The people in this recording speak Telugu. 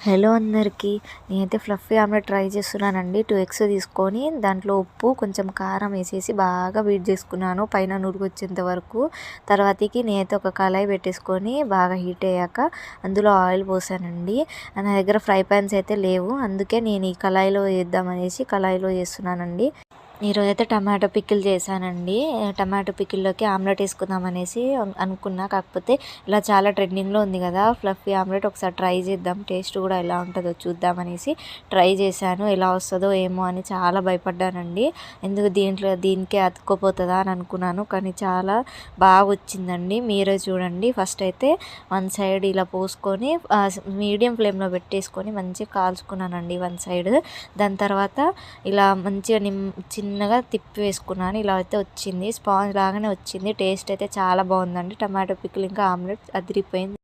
హలో అందరికీ, నేనైతే ఫ్లఫీ ఆమ్లెట్ ట్రై చేస్తున్నానండి. 2 ఎగ్స్ తీసుకొని దాంట్లో ఉప్పు కొంచెం కారం వేసేసి బాగా బీట్ చేసుకున్నాను పైన నురుగొచ్చేంత వరకు. తర్వాతకి నేనైతే ఒక కళాయి పెట్టేసుకొని బాగా హీట్ అయ్యాక అందులో ఆయిల్ పోసానండి. నా దగ్గర ఫ్రై పాన్స్ అయితే లేవు, అందుకే నేను ఈ కళాయిలో వేద్దామనేసి కళాయిలో చేస్తున్నానండి. ఈరోజైతే టమాటో పికిల్ చేశానండి. టమాటో పికిల్లోకి ఆమ్లెట్ వేసుకుందాం అనేసి అనుకున్నా. కాకపోతే ఇలా చాలా ట్రెండింగ్లో ఉంది కదా ఫ్లఫీ ఆమ్లెట్, ఒకసారి ట్రై చేద్దాం, టేస్ట్ కూడా ఎలా ఉంటుందో చూద్దాం అనేసి ట్రై చేశాను. ఎలా వస్తుందో ఏమో అని చాలా భయపడ్డానండి. ఎందుకు దీనికే అతుక్కోపోతుందా అని అనుకున్నాను, కానీ చాలా బాగా వచ్చిందండి. మీరే చూడండి. ఫస్ట్ అయితే వన్ సైడ్ ఇలా పోసుకొని మీడియం ఫ్లేమ్లో పెట్టేసుకొని మంచిగా కాల్చుకున్నానండి వన్ సైడ్. దాని తర్వాత ఇలా మంచిగా చిన్నగా తిప్పి వేసుకున్నాను. ఇలా అయితే వచ్చింది, స్పాంజ్ లాగానే వచ్చింది. టేస్ట్ అయితే చాలా బాగుందండి. టమాటో పికిల్ ఇంకా ఆమ్లెట్ అదిరిపోయింది.